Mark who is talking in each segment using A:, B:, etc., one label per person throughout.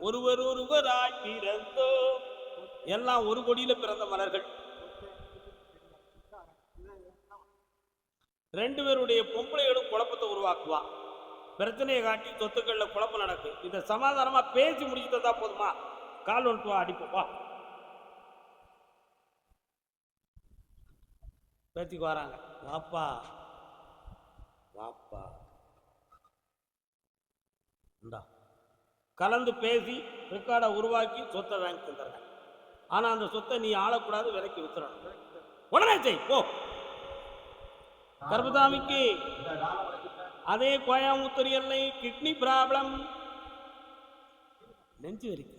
A: ஒருவர் ஒருவராய் பிறந்தோ, எல்லாம் ஒரு கொடியில பிறந்த மலர்கள். ரெண்டு பேருடைய பொம்பளைகளும் குழப்பத்தை உருவாக்குவா. பிரச்சனையை காட்டி சொத்துக்கள்ல குழப்பம் நடக்கு. இதை சமாதானமா பேசி முடிச்சு தந்தா போதுமா? கால் ஒன்று அடிப்போப்பா, பேச்சுக்கு வராங்க. வாப்பா வாப்பா கலந்து பேசி ரெக்கார்டை உருவாக்கி சொத்தை வாங்கி தந்துடுறேன். ஆனா அந்த சொத்தை நீ ஆளக்கூடாது, விலைக்கு வித்துறணும். உடனே செய் போ. கர்பதாமிக்கு அதே கோயம்புத்தூர் எல்லை கிட்னி ப்ராப்ளம், நெஞ்சு வரைக்கும்.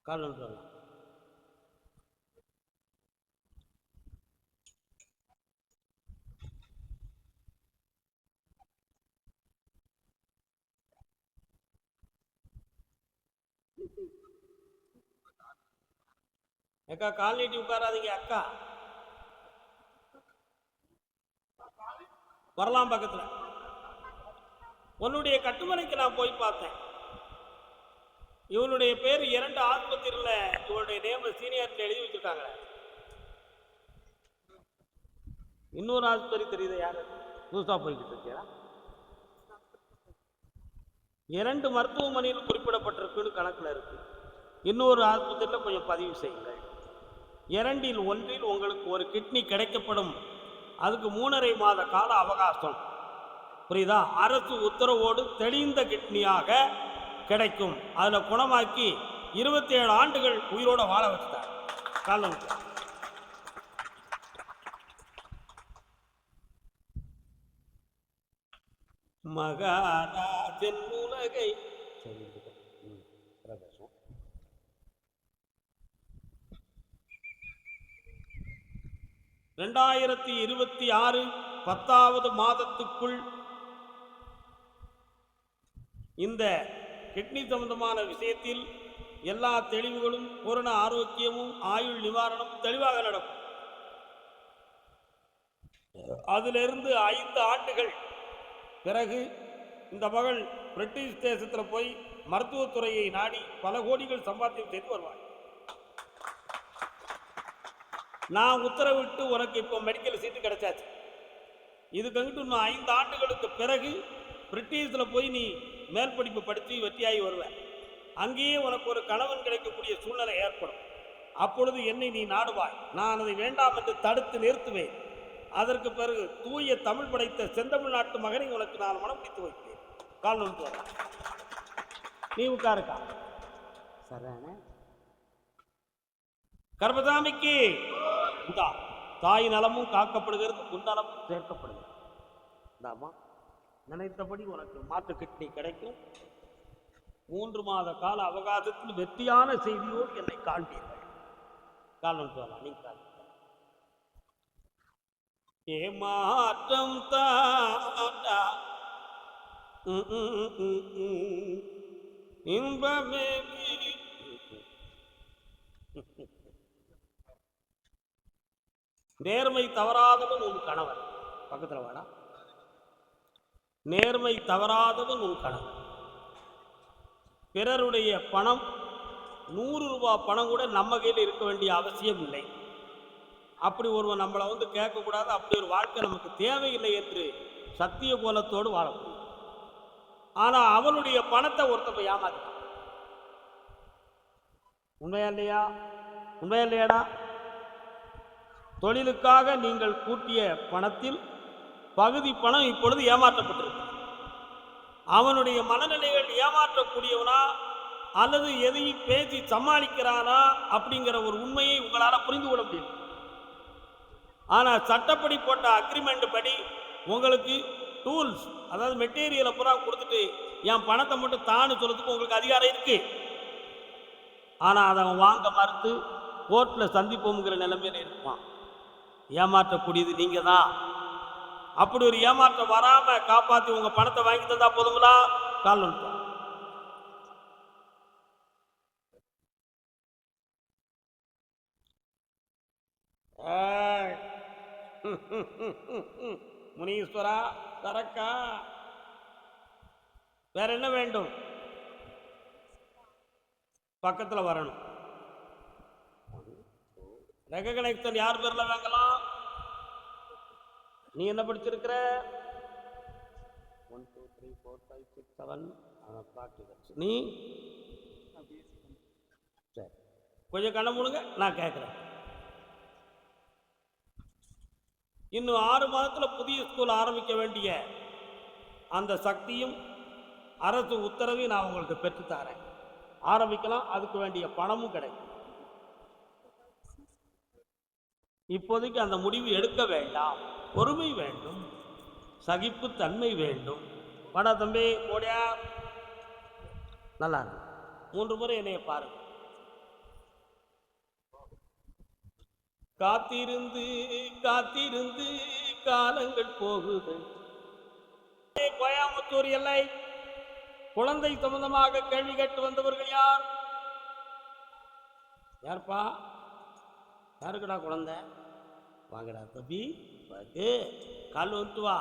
A: கால் ஒன்று அக்கா, கால் நீட்டி உட்காராதீங்க. அக்கா வரலாம் பக்கத்துல. உன்னுடைய கட்டுமனைக்கு நான் போய் பார்த்தேன். இவனுடைய பேர் 2 ஆஸ்பத்திரியில் இவனுடைய நேம் சீனியர்ல எழுதி வச்சிருக்காங்க. இன்னொரு ஆஸ்பத்திரி தெரியுது யாரு? புதுசா போய்கிட்டு இருக்கியா? 2 மருத்துவமனையில் குறிப்பிடப்பட்டிருக்குன்னு கணக்குல இருக்கு. இன்னொரு ஆஸ்பத்திரியில் கொஞ்சம் பதிவு செய்யுங்கள். 2இல் 1இல் உங்களுக்கு ஒரு கிட்னி கிடைக்கப்படும். அதுக்கு 3.5 மாத கால அவகாசம். புரியுதா? அரசு உத்தரவோடு தெளிந்த கிட்னியாக கிடைக்கும். அதுல குணமாக்கி 27 ஆண்டுகள் உயிரோட வாழ வச்சுட்டார். காலம் மகாராஜன் உலகை 2026 10வது மாதத்துக்குள் இந்த கிட்னி சம்பந்தமான விஷயத்தில் எல்லா தெளிவுகளும், பூரண ஆரோக்கியமும், ஆயுள் நிவாரணம் தெளிவாக நடக்கும். அதிலிருந்து 5 ஆண்டுகள் பிறகு இந்த மகள் பிரிட்டிஷ் தேசத்தில் போய் மருத்துவத்துறையை நாடி பல கோடிகள் சம்பாத்தியம் செய்து வருவாள். நான் உத்தரவிட்டு உனக்கு இப்போ மெடிக்கல் சீட்டு கிடைச்சாச்சு. இதுக்கு இன்னும் 5 ஆண்டுகளுக்கு பிறகு பிரிட்டிஷில் போய் நீ மேல் படிப்பு படித்து வெற்றியாகி வருவேன். அங்கேயே உனக்கு ஒரு கணவன் கிடைக்கக்கூடிய சூழ்நிலை ஏற்படும். அப்பொழுது என்னை நீ நாடுவாய். நான் அதை வேண்டாம் என்று தடுத்து நிறுத்துவேன். அதற்கு பிறகு தூய தமிழ் படைத்த செந்தமிழ்நாட்டு மகனை உனக்கு நான் மனம் பிடித்து வைப்பேன். கால் நோட்டு வர நீ உட்காருக்கா. சரண கர்பதாமிக்கு தாய் நலமும் காக்கப்படுகிறது, முன்னலமும் சேர்க்கப்படுகிறது. இந்தாமா, நினைத்தபடி உனக்கு மாற்று கிட்னி கிடைக்கும். 3 மாத கால அவகாசத்தில் வெற்றியான செய்தியோடு என்னை காண்பீர்கள். காலம் சொல்லலாம். நீ ஏமாற்றம் தாண்டா இன்பமே நேர்மை தவறாதவன் உன் கணவன். பக்கத்தில் வாடா. நேர்மை தவறாதவன் உன் கணவன். பிறருடைய பணம் 100 ரூபாய் பணம் கூட நம்ம கையில் இருக்க வேண்டிய அவசியம் இல்லை. அப்படி ஒருவன் நம்மளை கேட்கக்கூடாது. அப்படி ஒரு வாழ்க்கை நமக்கு தேவையில்லை என்று சத்திய கோலத்தோடு வாழக்கூடும். ஆனால் அவனுடைய பணத்தை ஒருத்தப்ப ஏமாத்திட்டான். உண்மையா இல்லையா? உண்மையா இல்லையாடா? தொழிலுக்காக நீங்கள் கூட்டிய பணத்தில் பகுதி பணம் இப்பொழுது ஏமாற்றப்பட்டிருக்கு. அவனுடைய மனநிலைகள் ஏமாற்றக்கூடியவனா அல்லது எதையும் பேசி சமாளிக்கிறானா அப்படிங்கிற ஒரு உண்மையை உங்களால் புரிந்து கொள்ள முடியும். ஆனால் சட்டப்படி போட்ட அக்ரிமெண்ட் படி உங்களுக்கு டூல்ஸ், அதாவது மெட்டீரியலை பூரா கொடுத்துட்டு என் பணத்தை மட்டும் தான்னு சொல்றதுக்கு உங்களுக்கு அதிகாரம் இருக்கு. ஆனால் அதை வாங்க மறுத்து கோர்ட்டில் சந்திப்போங்கிற நிலைமையில இருப்பான். ஏமாற்றக்கூடியது நீங்க தான். அப்படி ஒரு ஏமாற்றம் வராம காப்பாத்தி உங்க பணத்தை வாங்கி தந்தா போதுங்களா? கால் வந்துட்டோம். முனீஸ்வரா சரக்கா வேற என்ன வேண்டும்? பக்கத்துல வரணும். ரெகக்னைசேஷன் யார் பேர்ல வாங்கலாம்? நீ என்ன படிச்சிருக்கிற? 1 2 3 4 5 6 7 நீ சரி, கொஞ்சம் கண்ண மூடுங்க, நான் கேட்கிறேன். இன்னும் 6 மாதத்துல புதிய ஸ்கூல் ஆரம்பிக்க வேண்டிய அந்த சக்தியும் அரசு உத்தரவையும் நான் உங்களுக்கு பெற்றுத்தாரேன். ஆரம்பிக்கலாம். அதுக்கு வேண்டிய பணமும் கிடைக்கும். இப்போதைக்கு அந்த முடிவு எடுக்க வேண்டாம். பொறுமை வேண்டும், சகிப்பு தன்மை வேண்டும். வாடா தம்பி, ஓடியா, நல்லா இருக்கு. 3 முறை என்னைய பாருங்க. காத்திருந்து காத்திருந்து காலங்கள் போகுது. கோயம்புத்தூர் எல்லை குழந்தை சம்பந்தமாக கேள்வி கேட்டு வந்தவர்கள் யார்? யார்ப்பா? யாருக்குடா குழந்தை? வாங்கடா தம்பி, வாக்கு கால் வந்து வா.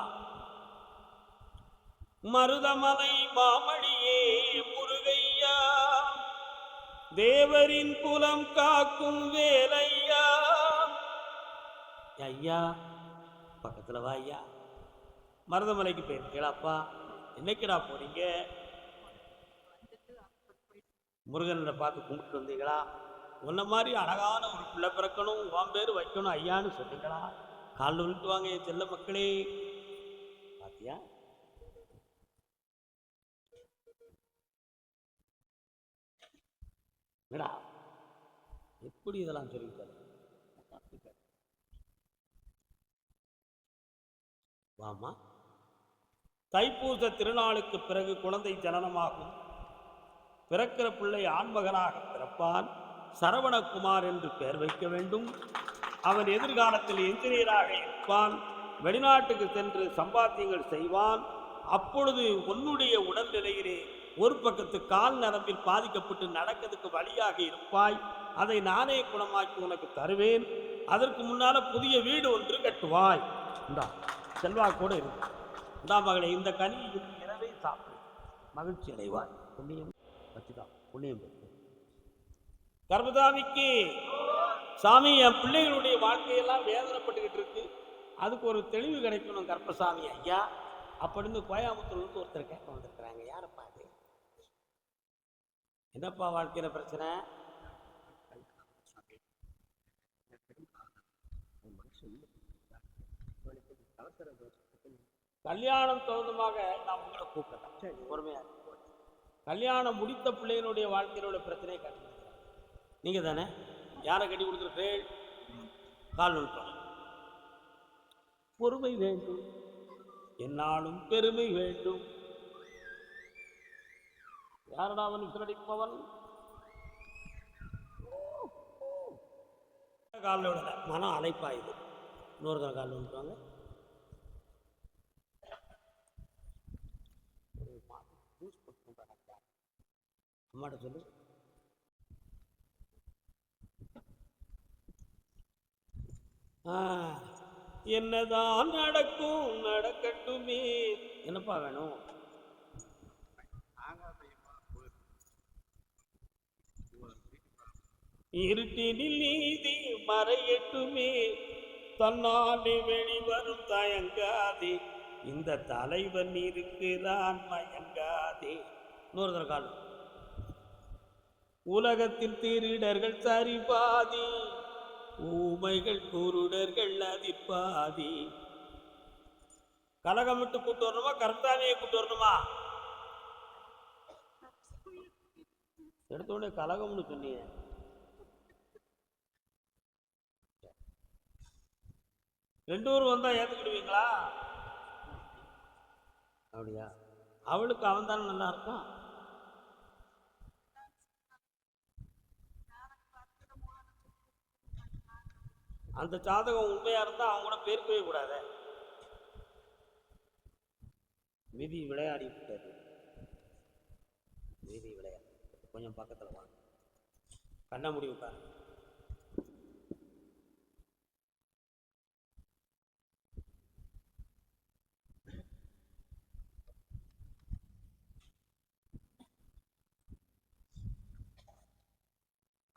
A: மருதமலை மாமணியே முருகையா, தேவரின் குலம் காக்கும் வேலையா. ஐயா பக்கத்துல வா ஐயா. மருதமலைக்கு போயிருக்கீங்களாப்பா? என்னைக்குடா போறீங்க? முருகனை பார்த்து கும்பிட்டு வந்தீங்களா? உன்ன மாதிரி அழகான ஒரு பிள்ளை பிறக்கணும், உன் பேர் வைக்கணும் ஐயான்னு சொன்னீங்களா? கால் விட்டு வாங்க என் செல்ல மக்களே. பாத்தியா? எப்படி இதெல்லாம் சொல்லிட்டாரு? வாமா. தைப்பூச திருநாளுக்கு பிறகு குழந்தை ஜனனமாகும். பிறக்கிற பிள்ளை ஆண்மகனாக பிறப்பான். சரவணகுமார் என்று பெயர் வைக்க வேண்டும். அவன் எதிர்காலத்தில் என்ஜினியராக இருப்பான். வெளிநாட்டுக்கு சென்று சம்பாத்தியங்கள் செய்வான். அப்பொழுது உன்னுடைய உடல்நிலையிலே ஒரு பக்கத்து கால் நரம்பில் பாதிக்கப்பட்டு நடக்கிறதுக்கு வழியாக இருப்பாய். அதை நானே குணமாக்கி உனக்கு தருவேன். அதற்கு முன்னால புதிய வீடு ஒன்று கட்டுவாய். இந்தா செல்வாக்கோடு இருக்கு. இந்தா மகளே, இந்த கனியை இரவே சாப்பிடு, மகிழ்ச்சி அடைவாய். புண்ணியம் வச்சுதான், புண்ணியம் பெற்று. கர்மதாமிக்கு சாமி, என் பிள்ளைகளுடைய வாழ்க்கையெல்லாம் வேதனைப்பட்டுக்கிட்டு இருக்கு, அதுக்கு ஒரு தெளிவு கிடைக்கணும் கர்ப்பசாமி ஐயா அப்படின்னு கோயம்புத்தூர்லேருந்து ஒருத்தர் கேட்க வந்திருக்கிறாங்க. யாரப்பா அது? என்னப்பா வாழ்க்கையில பிரச்சனை? கல்யாணம் சம்பந்தமாக நான் உங்களை கூப்பிட்டேன். சரி, பொறுமையா கல்யாணம் முடித்த பிள்ளைகளுடைய வாழ்க்கையினுடைய பிரச்சனையை கட்டி நீங்க தானே? யாரை கட்டி கொடுத்துருக்கேள்? கால் நுட்பம். பொறுமை வேண்டும், என்னாலும் பெருமை வேண்டும். யாரடா அவன் சிறடிப்பவன்? காலில் விடல, மனம் அலைப்பாயுது. இன்னொருத்தர காலில் விட்டுவாங்க. அம்மாட்ட சொல்லு. என்னதான் நடக்கும் நடக்கட்டுமே. என்னப்பா வேணும்? இருட்டினில் நீதி மறையட்டுமே, தன்னாலே வெளிவரும் தயங்காதே, இந்த தலைவன் இருக்கிறான் மயங்காதே. இன்னொரு தர காலம். உலகத்தில் திருடர்கள் சரிபாதி, ஊமைகள் குருடர்கள் அதிர்பாதி. கலகமிட்டு கூட்டு வரணுமா, கர்த்தானையை கூட்டு வரணுமா? எடுத்தோடனே கலகம்னு சொன்னீங்க. ரெண்டு பேரும் வந்தா ஏத்துக்கிடுவீங்களா? அப்படியா? அவளுக்கு அவன் தானே நல்லா இருக்கும். அந்த ஜாதகம் உண்மையா இருந்தா அவங்க கூட பேர்க்கவே கூடாது. விதி விளையாடி விட்டது. விதி விளையாடு. கொஞ்சம் பக்கத்துல வாங்க, கண்ண முடிவு பாருங்க.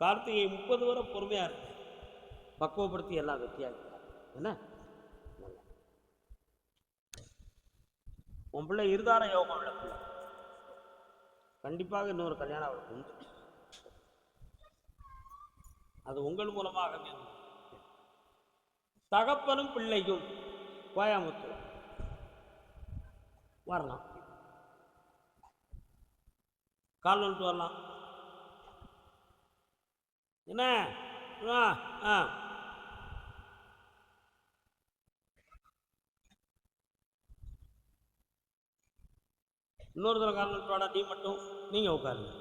A: கார்த்திகை 30 வரை பொறுமையா இருக்கு, பக்குவப்படுத்தி எல்லாம் வெற்றியாக என்ன. உன் பிள்ளை இருதார யோகம் உள்ள பிள்ளை, கண்டிப்பாக இன்னொரு கல்யாணம் அவளுக்கு உண்டு. அது உங்கள் மூலமாக. தகப்பனும் பிள்ளையும் கோயம்புத்தூர் வரலாம், கால் வந்துட்டு வரலாம் என்ன. இன்னொரு தடவை கால் வந்துட்டு வாடா, நீ மட்டும் நீங்க உட்காருங்க.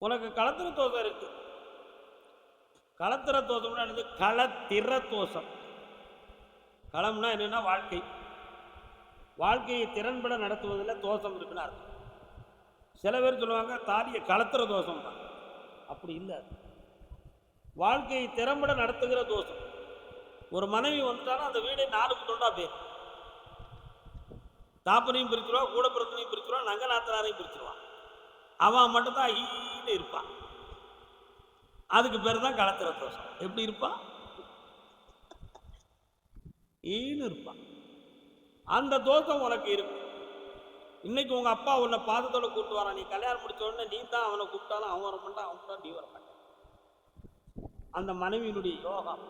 A: உனக்கு களத்திர தோஷம் இருக்கு. களத்திர தோஷம்னா என்னது? களத்திர தோஷம். களம்னா என்னன்னா வாழ்க்கை, வாழ்க்கையை திறன்பட நடத்துவதில் தோஷம் இருக்குன்னு அர்த்தம். சில பேர் சொல்லுவாங்க தாலியை களத்திர தோஷம் தான், அப்படி இல்லை. வாழ்க்கையை திறம்பட நடத்துகிற தோஷம். ஒரு மனைவி வந்துட்டாலும் அந்த வீடை 4 துண்டா பேர், தாப்பனையும் பிரிச்சுருவான், கூட பிறந்தனையும் பிரிச்சுருவான், நங்க நாத்தனாரையும் பிரிச்சுருவான். அவன் மட்டும்தான் ஈன்னு இருப்பான். அதுக்கு பேர் தான் களத்திர தோஷம். எப்படி இருப்பான்? ஈன்னு இருப்பான். அந்த தோஷம் உனக்கு இருக்கு. இன்னைக்கு உங்க அப்பா உன்னை பாதத்தோட கூப்பிட்டு வரான், நீ கல்யாணம் முடிச்ச உடனே நீ தான் அவனை கூப்பிட்டாலும் அவன் வர மாட்டான், அவன் தான் நீ வர மாட்டான். அந்த மனைவியினுடைய யோகம்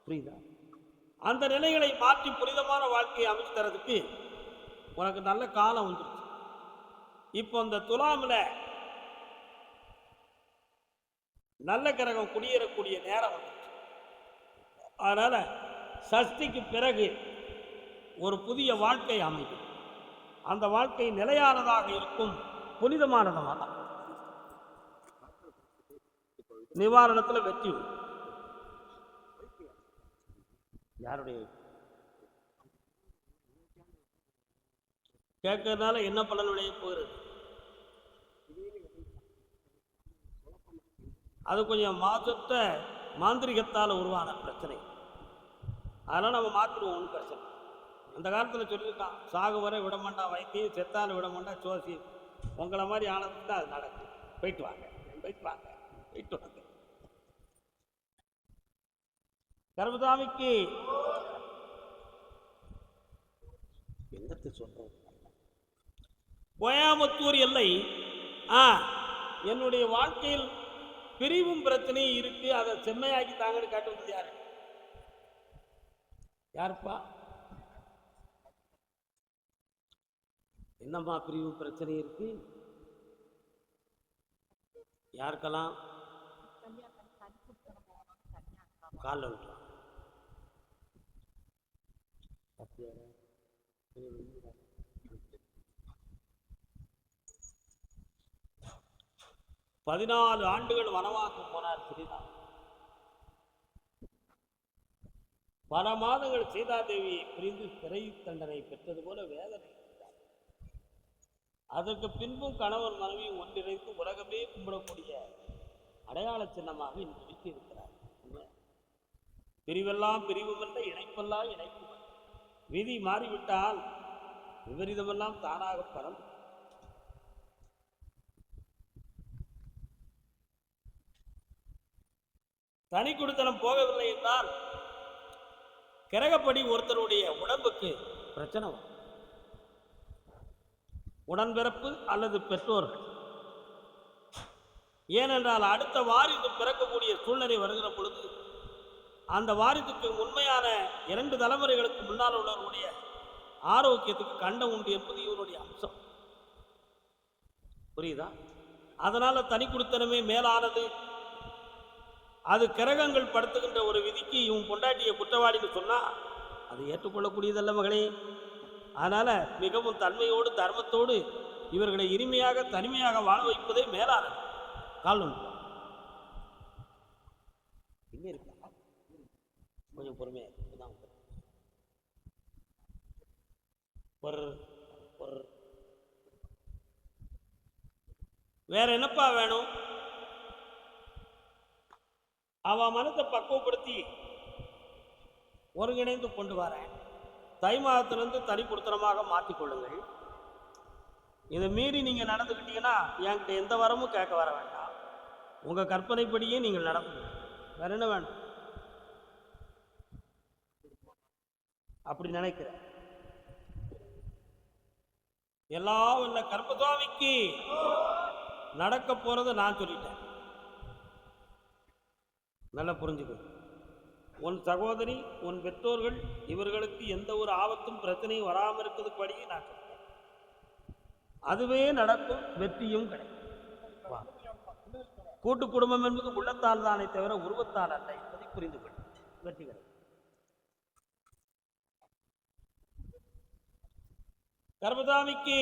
A: புரியுதா? அந்த நிலைகளை மாற்றி புனிதமான வாழ்க்கையை அமைச்சு தரதுக்கு உனக்கு நல்ல காலம் வந்துருச்சு. இப்போ இந்த துலாமில் நல்ல கிரகம் குடியேறக்கூடிய நேரம் வந்துருச்சு. அதனால சஷ்டிக்கு பிறகு ஒரு புதிய வாழ்க்கை அமைக்கும். அந்த வாழ்க்கை நிலையானதாக இருக்கும், புனிதமானதாக. நிவாரணத்தில் வெற்றி யாருடைய கேட்கறதுனால என்ன பலன் விளைய போகிறது? அது கொஞ்சம் மாற்றத்தை மாந்திரிகத்தால் உருவான பிரச்சனை. அதெல்லாம் நம்ம மாற்றிடுவோம், ஒன்றும் பிரச்சனை. அந்த காலத்தில் சொல்லியிருக்கான், சாகு வரை விடமாட்டா வைத்தியம், செத்தாலும் விடமாட்டா சோசி. உங்களை மாதிரி ஆனதுக்கு தான் அது நடக்கும். போயிட்டு வாங்க, போயிட்டு வாங்க, போயிட்டு வாங்க. கர்மசாமிக்கு என்னத்தை சொல்றது? கோயம்புத்தூர் எல்லை. என்னுடைய வாழ்க்கையில் பிரிவும் பிரச்சனையும் இருக்கு, அதை செம்மையாக்கி தாங்கன்னு கேட்டு வந்தது யாரு? யாருப்பா? என்னம்மா பிரிவு பிரச்சனை இருக்கு? யாருக்கெல்லாம்? காலில் விட்டுறான். 14 ஆண்டுகள் வனவாசம் போனார் ஸ்ரீராம். பல மாதங்கள் சீதாதேவியை பிரிந்து சிறை தண்டனை பெற்றது போல வேதனை. அதற்கு பின்பும் கணவன் மனைவியும் ஒன்றிணைந்து உலகமே கும்பிடக்கூடிய அடையாள சின்னமாக இன்று வீட்டி இருக்கிறார். பிரிவெல்லாம் பிரிவுமல்ல, இணைப்பெல்லாம் இணைப்பு. விதி மாறிவிட்டால் விபரீதமெல்லாம் தானாக பறந்து. தனி குடித்தனம் போகவில்லை என்றால் கிரகப்படி ஒருத்தருடைய உடம்புக்கு பிரச்சனை வரும். உடன்பிறப்பு அல்லது பெற்றோர்கள். ஏனென்றால் அடுத்த வாரிசு பிறக்கக்கூடிய சூழ்நிலை வருகிற பொழுது அந்த வாரிசுக்கு உண்மையான 2 தலைமுறைகளுக்கு முன்னால் உள்ளவருடைய ஆரோக்கியத்துக்கு கண்டம் உண்டு என்பது இவருடைய அம்சம். புரியுதா? அதனால தனி குடித்தனமே மேலானது. அது கிரகங்கள் படுத்துகின்ற ஒரு விதிக்கு இவன் பொண்டாட்டிய குற்றவாளின்னு சொன்னா அது ஏற்றுக்கொள்ளக்கூடியதல்ல மகளே. அதனால மிகவும் தன்மையோடு தர்மத்தோடு இவர்களை இனிமையாக தனிமையாக வாழ வைப்பதே மேலானது. கால் இருக்கு, கொஞ்சம் பொறுமையா வேற என்னப்பா வேணும்? அவன் மனத்தை பக்குவப்படுத்தி ஒருங்கிணைந்து கொண்டு வரேன். தை மாதத்திலிருந்து தனி கொடுத்தனமாக மாற்றிக்கொள்ளுங்கள். இதை மீறி நீங்கள் நடந்துக்கிட்டீங்கன்னா என்கிட்ட எந்த வரமும் கேட்க வர வேண்டாம். உங்கள் கற்பனைப்படியே நீங்கள் நடந்துக்கணும். வேற என்ன வேணும்? அப்படி நினைக்கிறேன். எல்லாம் இல்ல கர்ப்பதாமிக்கு நடக்க போறதை நான் சொல்லிட்டேன். நல்லா புரிஞ்சுக்கணும். உன் சகோதரி, உன் பெற்றோர்கள் இவர்களுக்கு எந்த ஒரு ஆபத்தும் பிரச்சனையும் வராமல் இருக்கிறது படியே நான் சொல்றேன். அதுவே நடக்கும், வெற்றியும் கிடைக்கும். கூட்டு குடும்பம் என்பது உள்ளத்தால் தானே தவிர உருவத்தால் அல்ல என்பதை புரிந்து கொள்ளும். வெற்றி கிடைக்கும். கர்ப்பதாமிக்கு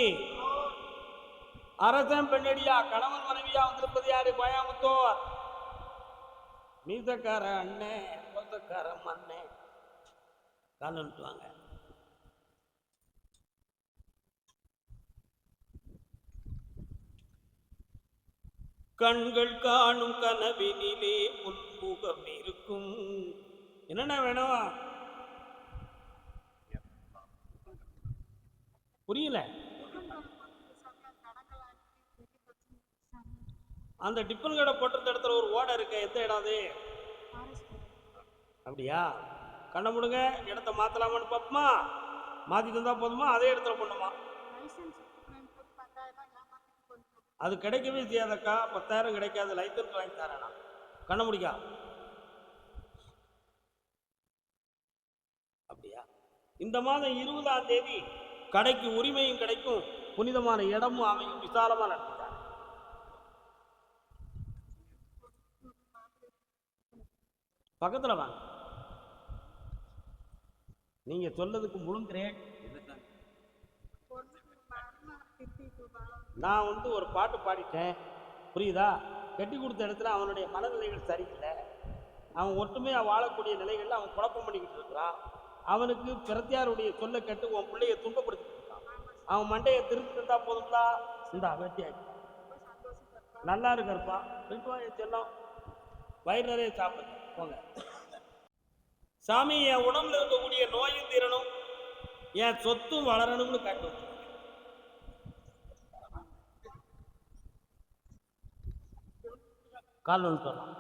A: அரசன் பெண்ணடியா கணவன் மனைவியா வந்திருப்பது யாரு? கோயம்புத்தூர் மீசக்கார அண்ணே, சொந்தக்கார மண்ணே காலன்ட்டுவாங்க. கண்கள் காணும் கனவினிலே உன்முகம் இருக்கும். என்னென்ன வேணும்? புரியல. அந்த டிப்பன் கடை போட்டிருந்த இடத்துல ஒரு ஓடை இருக்கு. எந்த இடம் அது? அப்படியா? கண்ண முடுங்க. இடத்த மாத்தலாமான்னு பார்ப்போமா? மாத்தி தந்தா போதுமா? அதே இடத்துல பண்ணுமா? அது கிடைக்கவே செய்யாதக்கா. 10,000 கிடைக்காது. லைசன்ஸ் வாங்கி தரேனா? கண்ண முடிக்கா? அப்படியா? இந்த மாதம் 20ஆம் தேதி கடைக்கு உரிமையும் கிடைக்கும், புனிதமான இடமும் அமையும், விசாலமா நடத்திட்டார். பக்கத்துல வாங்க. நீங்க சொல்லதுக்கு முழுங்குறேன். நான் ஒரு பாட்டு பாடிட்டேன், புரியுதா? கட்டி கொடுத்த இடத்துல அவனுடைய மனநிலைகள் சரியில்லை. அவன் ஒற்றுமையா வாழக்கூடிய நிலைகள்ல அவன் குழப்பம் பண்ணிக்கிட்டு இருக்கிறான். அவனுக்கு பிரத்தியாருடைய சொல்ல கேட்டு உன் பிள்ளைய துன்பப்படுத்திட்டு இருக்கான். அவன் மண்டையை திருப்பி இருந்தா போதும்லா. இந்த வெட்டியாச்சு நல்லா இருக்கப்பா. செல்லம் வயிறு நிறைய சாப்பிடு போங்க. சாமி, என் உடம்புல இருக்கக்கூடிய நோயும் தீரணும், என் சொத்தும் வளரணும்னு காட்டும். கால் சொல்லலாம்.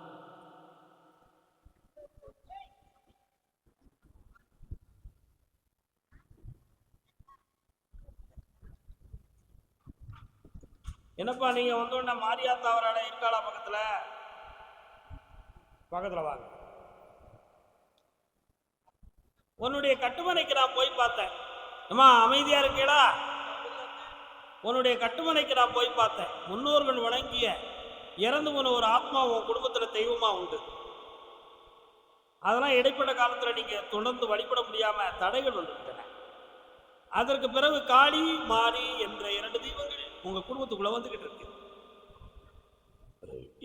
A: என்னப்பா நீங்க வந்தோடனே மாரியாத்தா அவரால் இருக்காளா? பக்கத்துல பக்கத்துல வாங்க. உன்னுடைய கட்டுமனைக்கு நான் போய் பார்த்தேன். அம்மா அமைதியா இருக்கேடா. உன்னுடைய கட்டுமனைக்கு நான் போய் பார்த்தேன். முன்னோர்கள் வணங்கிய இறந்து போன ஒரு ஆத்மா உன் குடும்பத்துல தெய்வமா உண்டு. அதெல்லாம் இடைப்பட்ட காலத்துல நீங்க தொடர்ந்து வழிபட முடியாம தடைகள் வந்துவிட்டன. அதற்கு பிறகு காளி மாரி என்ற 2 தெய்வங்கள் உங்க குடும்பத்துக்குள்ள வந்துகிட்டு இருக்கு.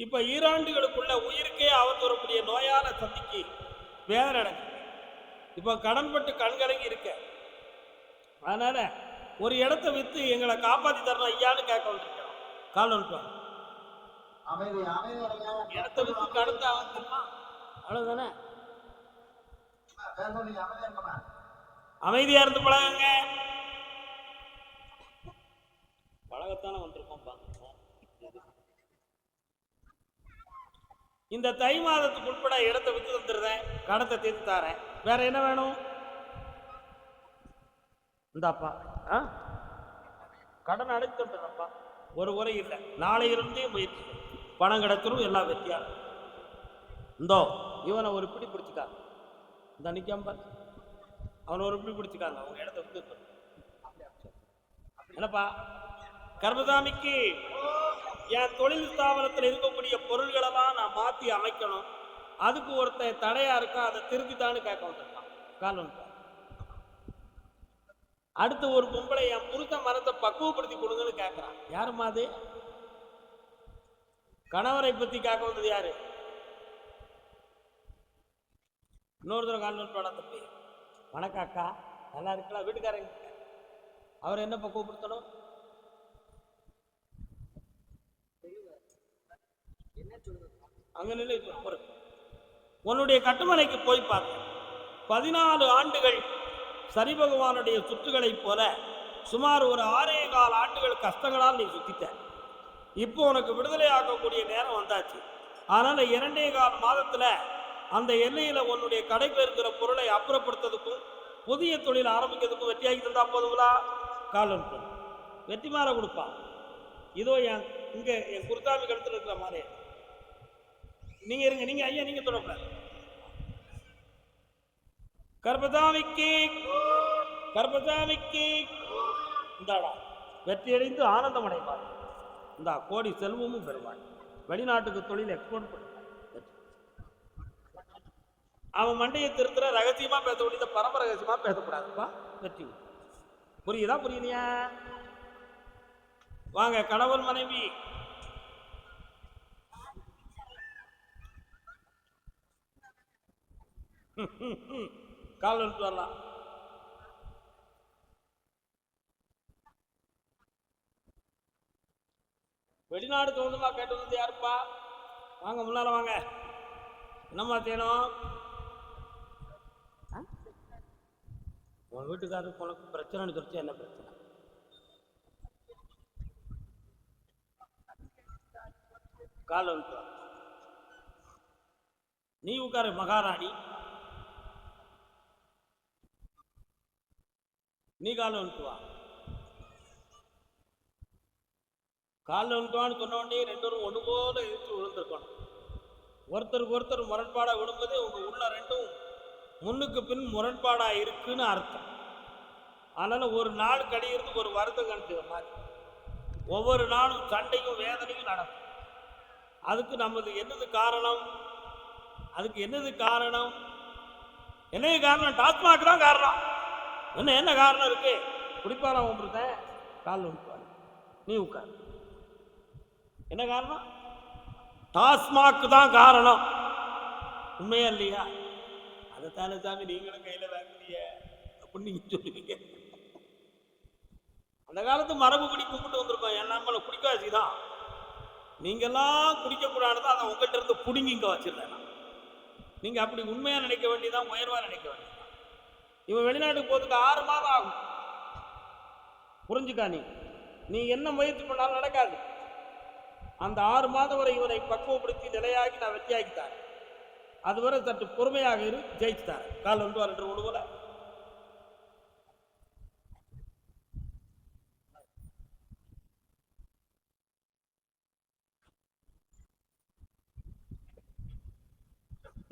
A: இப்ப ஈராண்டுகளுக்குள்ள உயிருக்கே ஆபத்து வரக்கூடிய நோயால சந்திக்கு வேதனை நடக்குது. இப்ப கடன்பட்டு கண்கலங்கி இருக்க. அதனால ஒரு இடத்தை வித்து எங்களை காப்பாத்தி தரணும் ஐயான்னு கேட்க வந்திருக்கிறோம். கால் வந்துட்டோம். இடத்தை வித்து கடந்து அவன் அவ்வளவுதானே. அமைதியா இருந்து பழகுங்க. பழகத்தானே வந்திருக்கோம். இந்த தை மாதத்துக்கு உட்பட இடத்தை வித்து தந்துடுறேன், கடத்தை தீர்த்து தாரேன். வேற என்ன வேணும்? இந்தாப்பா கடன் அடைத்து தந்துடுறப்பா. ஒரு குறை இல்லை. நாளை இருந்தே முயற்சி. பணம் கிடைச்சிரும், எல்லாம் வெற்றியாக. இந்தோ இவனை ஒரு பிடி பிடிச்சிக்காங்க. இந்த நிக்காம அவனை ஒரு பிடி பிடிச்சிக்காங்க. அவங்க இடத்த வித்து என்னப்பா? கர்மசாமிக்கு என் தொழில் ஸ்தாபனத்தில் இருக்கக்கூடிய பொருள்களெல்லாம் நான் மாற்றி அமைக்கணும். அதுக்கு ஒருத்தன் தடையா இருக்கா, அதை திருத்தித்தான்னு கேட்க வந்துருக்கான். கால் வந்துட்டான். அடுத்து ஒரு பொம்பளை என் புருஷ மரத்தை பக்குவப்படுத்தி கொடுங்கன்னு கேட்கறான். யாருமா அது? கணவரை பத்தி கேட்க வந்தது யாரு? இன்னொரு தடவை கால் வந்துட்டு தப்பி. வணக்கம் அக்கா, நல்லா இருக்கலாம். வீட்டுக்காரங்க அவர் என்ன பக்குவப்படுத்தணும்? அங்க நிலை உன்னுடைய கட்டுமனைக்கு போய் பார்த்தேன். 14 ஆண்டுகள் சனி பகவானுடைய சுற்றுகளைப் போல சுமார் ஒரு 6.25 ஆண்டுகள் கஷ்டங்களால் நீ சுத்திட்ட. இப்போ உனக்கு விடுதலை ஆக்கக்கூடிய நேரம் வந்தாச்சு. அதனால 2.25 மாதத்துல அந்த எல்லையில உன்னுடைய கடையில் இருக்கிற பொருளை அப்புறப்படுத்துறதுக்கும் புதிய தொழில் ஆரம்பிக்கிறதுக்கும் வெற்றியாகி தந்தா போதுங்களா? காலம் வெற்றி மாற கொடுப்பான். இதோ இங்க என் குருசாமி கழுத்துல இருக்கிற மாதிரி நீங்க இருங்க. நீங்க ஐயா நீங்க தொடக்கூடாது. கர்பதாமிக்கு கர்பதாமிக்கு இந்தாடா வெற்றியடைந்து ஆனந்தம் அடைவார். இந்தா கோடி செல்வமும் பெறுவார். வெளிநாட்டுக்கு தொழில் எக்ஸ்போர்ட் பண்ணுவார். அவன் மண்டையை திருத்துற ரகசியமா பேச வேண்டியதை பரம ரகசியமா பேசக்கூடாதுப்பா. வெற்றி புரியுதா? புரியலையா? வாங்க கணவன் மனைவி கால் எடுத்து வரலாம். வெளிநாடு தோணுமா கேட்டு வந்து யாருப்பா? வாங்க முன்னால வாங்க. என்னம்மா தேனும்? உன் வீட்டுக்காரருக்கு உனக்கு பிரச்சனைன்னு சொல்லிச்சு. என்ன பிரச்சனை? கால் வந்து நீ உட்காரு மகாராணி. நீ கால் வந்துட்டு வா. காலில் வந்துட்டுவான்னு சொன்ன உடனே 2 பேரும் ஒன்று போல எதிர்த்து விழுந்திருக்கணும். ஒருத்தருக்கு ஒருத்தர் முரண்பாடாக விடும்போது உங்க உள்ள 2ம் முன்னுக்கு பின் முரண்பாடா இருக்குன்னு அர்த்தம். அதனால ஒரு நாள் கடிகிறதுக்கு ஒரு வருத்தம் கணிக்கிற மாதிரி ஒவ்வொரு நாளும் சண்டையும் வேதனையும் நடக்கும். அதுக்கு நமது என்னது காரணம்? அதுக்கு என்னது காரணம்? என்ன காரணம்? டாஸ்மாக் தான் காரணம். என்ன காரணம் இருக்கு? குடிப்பாரா உங்களுக்கு கால் உட்காரு. நீ உட்காரு. என்ன காரணம்? டாஸ்மாக் தான் காரணம். உண்மையா இல்லையா? அதைத்தானே சாமி நீங்களும் கையில வாங்குறீங்க அப்படின்னு நீங்க சொல்லுவீங்க. அந்த காலத்து மரபுப்படி கும்பிட்டு வந்திருக்கோம். நம்மள குடிக்காசி தான். நீங்கெல்லாம் குடிக்கக்கூடாதுதான் அதை உங்கள்கிட்ட இருந்து புடுங்கி இங்க வச்சிருந்தேன். நீங்க அப்படி உண்மையா நினைக்க வேண்டியதான், உயர்வா நினைக்க வேண்டியதான். இவன் வெளிநாட்டுக்கு போறதுக்கு 6 மாதம் ஆகும். புரிஞ்சுக்கா? நீ என்ன முயற்சி பண்ணாலும் நடக்காது. அந்த 6 மாதம் வரை இவனை பக்குவப்படுத்தி நிலையாகி நான் வெற்றியாக்கித்தார். அதுவரை சற்று பொறுமையாக இரு, ஜெயிச்சுத்தார். கால் வந்து வரட்டு ஒன்று போல.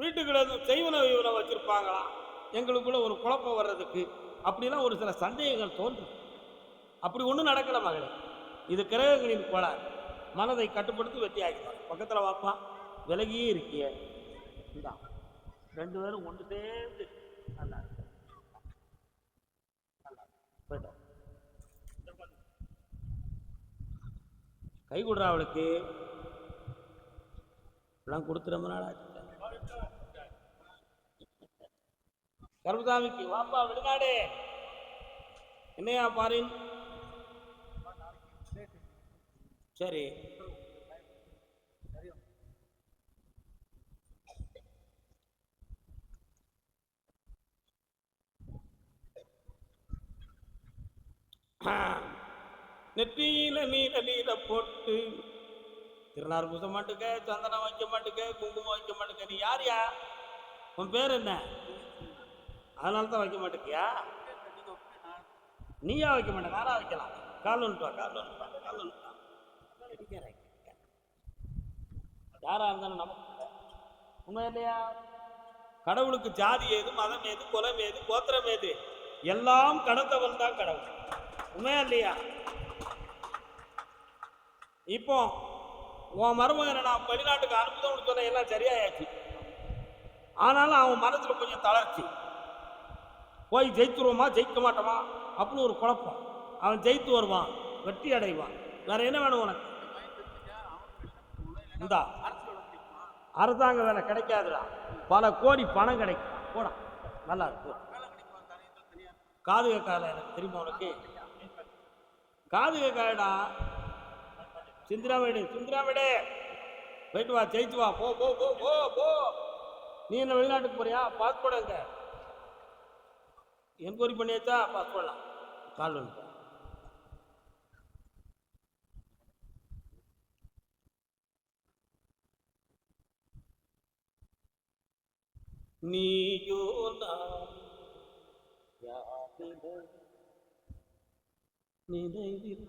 A: வீட்டுக்குள்ள செய்வன இவனை வச்சிருப்பாங்களாம். எங்களுக்குள்ள ஒரு குழப்பம் வர்றதுக்கு அப்படிலாம் ஒரு சில சந்தேகங்கள் தோன்றும். அப்படி ஒன்றும் நடக்கல மகளே. இது கிரகங்களின் கோளாறு. மனதை கட்டுப்படுத்தி வெற்றி ஆகிப்பாங்க. பக்கத்தில் வாப்பா. விலகியே இருக்கிய இந்தா 2 பேரும் ஒன்று சேர்ந்து நல்லா போயிட்டோம். கை கொடுறா அவளுக்கு. எல்லாம் கொடுத்து ரொம்ப நாள் ஆச்சு. கருமசாமிக்கு வாப்பா வெளிநாடு. என்னையா பாரின்? சரி. நெற்றியில நீல போட்டு திருநாறு பூச மாட்டுக்க, சந்தனம் வைக்க மாட்டுக்க, குங்குமம் வைக்க மாட்டுக்க. நீ யாரியா? உன் பேர் என்ன? அதனால தான் வைக்க மாட்டேக்கியா? நீயா வைக்க மாட்டேன், யாரா வைக்கலாம். கால் வந்துட்டுவா, கால் வந்துட்டுவா, கால் வந்துட்டா. யாரா இருந்தாலும் நமக்கு உண்மை இல்லையா? கடவுளுக்கு ஜாதி ஏது, மதம் ஏது, குலம் ஏது, கோத்திரம் ஏது? எல்லாம் கடந்தவன் தான் கடவுள். உண்மையா இல்லையா? இப்போ உன் மருமகனை நான் வெளிநாட்டுக்கு அனுப்புதோன்னு சொன்ன எல்லாம் சரியாயாச்சு. ஆனாலும் அவன் மனசுல கொஞ்சம் தளர்ச்சி. போய் ஜெயித்துருவோமா ஜெயிக்க மாட்டோமா அப்படின்னு ஒரு குழப்பம். அவன் ஜெயித்து வருவான், வெற்றி அடைவான். வேற என்ன வேணும் உனக்கு? இந்தா அரசாங்க வேலை கிடைக்காதுடா, பல கோடி பணம் கிடைக்கும். போடா, நல்லா இருக்கு. காது கேட்காத எனக்கு தெரியுமா உனக்கு? காது கேட்காடா. சிந்திராமேடு, சிந்திராமேடு போயிட்டு வா, ஜெயிச்சு வா. போ போ போ போ போ. நீ என்ன வெளிநாட்டுக்கு போறியா? பாஸ்போர்ட் எங்க? என்கொயரி பண்ணியாச்சா? பாஸ்போர்ட்லாம் கால் வந்து நீயோ நினைவில்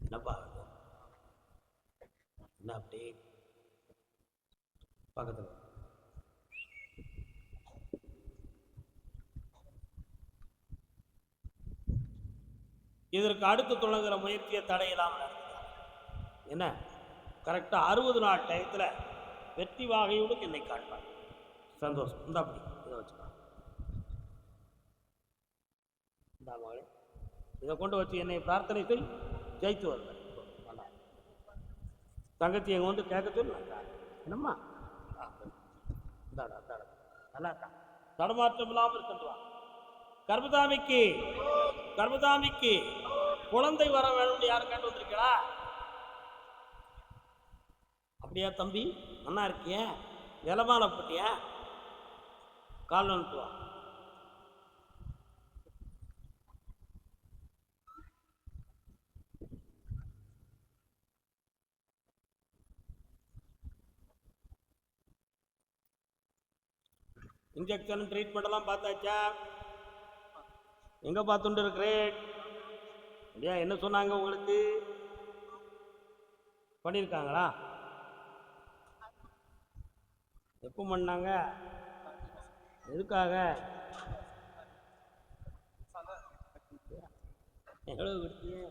A: என்னப்பா என்ன அப்படி பக்கத்தில் இதற்கு அடுத்து தொடங்குகிற முயற்சியை தடையில்லாமல் என்ன கரெக்டாக 60 நாள் டயத்தில் வெற்றி வாகையோடு என்னை காண்பார். சந்தோஷம். இந்த அப்படி இதை வச்சுக்கலாம். இந்த மகளே இதை கொண்டு வச்சு என்னை பிரார்த்தனை செய், ஜெயித்து வருவேன். தங்கச்சி எங்க வந்து கேட்க சொல்லு. என்னம்மா நல்லா இருக்கா? தடுமாற்றம் இல்லாமல் இருக்கின்றான். கர்மதாமிக்கு குழந்தை வர வேணும்னு யாரும் கேட்டு வந்திருக்கா? அப்படியா தம்பி? நல்லா இருக்கிய? இலமால போட்டியா? கால் வந்துட்டுவா. இன்ஜெக்ஷன் ட்ரீட்மெண்ட் எல்லாம் பார்த்தாச்சா? எங்க பார்த்துட்டு இருக்கிறேன்? அப்படியா? என்ன சொன்னாங்க உங்களுக்கு? பண்ணியிருக்காங்களா? எப்போ பண்ணாங்க? எதுக்காக? எவ்வளவு கொடுத்தீங்க?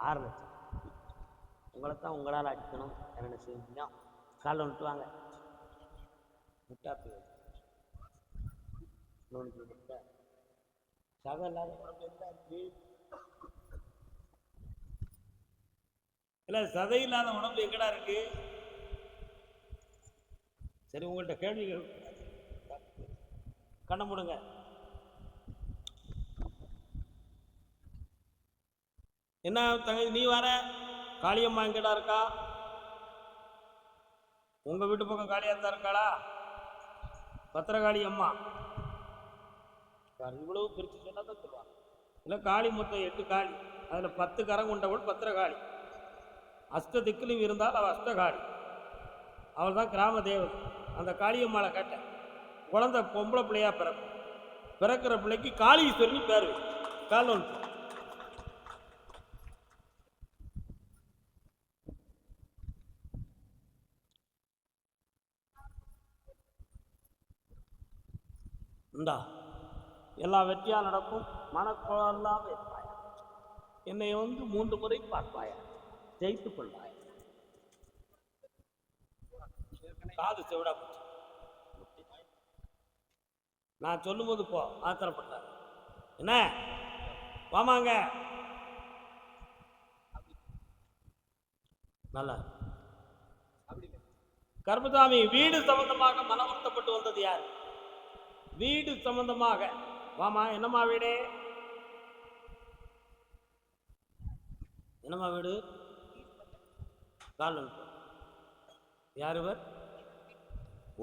A: 6 லட்சம். உங்களைத்தான் உங்களால் அடிக்கணும். என்ன செஞ்சோம்? காலில் விட்டுவாங்க. முட்டாப்பு சதை இல்லாத உடம்பு எல்லாம் இருக்கு. இல்லை, சதை இல்லாத உடம்பு எங்கடா இருக்கு? சரி, உங்கள்கிட்ட கேள்விகள் கண்ண முடுங்க. என்ன தங்கச்சி நீ வர? காளியம்மா எங்கடா இருக்கா? உங்க வீட்டு பக்கம் காளியா தான் இருக்காளா? பத்திரகாளி அம்மா இவ்வளவு பிரிச்சு சொன்னா தான் சொல்லுவாங்க. இல்லை, காளி மொத்தம் 8 காளி. அதில் 10 கரம் கொண்டவள் பத்திரகாளி. அஷ்ட திக்கிலும் இருந்தால் அவள் அஷ்டகாளி. அவள் தான் கிராம தேவதை. அந்த காளியம்மாளை கேட்டேன். குழந்தை பொம்பளை பிள்ளையா பிறக்கும். பிறக்கிற பிள்ளைக்கு காளீஸ்வரனி பேர் கால் ஒன்று. இந்தா எல்லா வெற்றியா நடக்கும். மனக்குழல்லாம இருப்பாயா. என்னை வந்து 3 முறை பார்ப்பாயா, ஜெயித்துக் கொள்வாயா. காது செவிடா போச்சு. நான் சொல்லும்போது போ, ஆத்திரப்பட்டார். என்ன வாமாங்க நல்லா. கர்மசாமி வீடு சம்பந்தமாக மனவருத்தப்பட்டு வந்தது யார்? வீடு சம்பந்தமாக. வாமா. என்னம்மா வீடு? என்னம்மா வீடு? கால் யார் இவர்?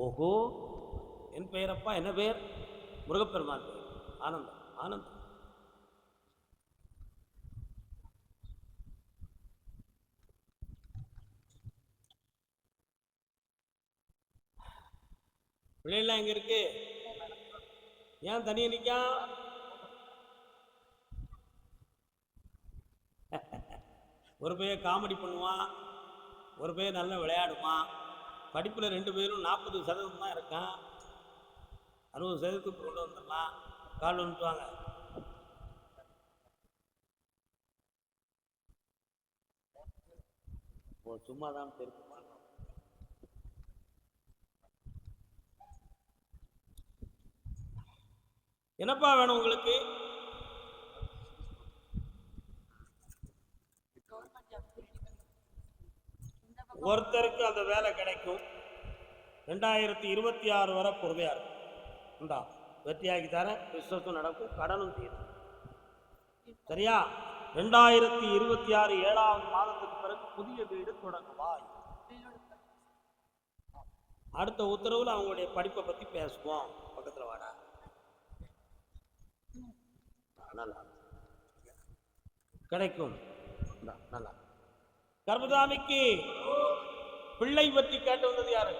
A: ஓஹோ, என் பெயரப்பா. என்ன பெயர்? முருகப்பெருமான் பெயர். ஆனந்தம். ஆனந்தம். பிள்ளைலாம் எங்க இருக்கு? ஏன் தனியா நிக்கா? ஒரு பையன் காமெடி பண்ணுவான், ஒரு பையன் நல்லா விளையாடுவான். படிப்பில் 2 பேரும் 40% தான் இருக்கான். 60% கொண்டு வந்துடலாம். கால் வந்துட்டுவாங்க. சும்மா தான் தெரியுமா? என்னப்பா வேணும் உங்களுக்கு? ஒருத்தருக்கு அந்த வேலை கிடைக்கும். 2026 வரை பொறுமையா இருக்கும். வெற்றியாக்கி தரேன். பிஸ்னஸும் நடக்கும், கடனும் தீரும். சரியா? 2026 7வது மாதத்துக்கு பிறகு புதிய வீடு தொடங்குவாய். அடுத்த உத்தரவுல அவங்களுடைய படிப்பை பத்தி பேசுவோம். பக்கத்துல வாடா. நல்லா கிடைக்கும். நல்லா. கர்மதாமிக்கு பிள்ளை பற்றி கேட்டு வந்தது யாரு?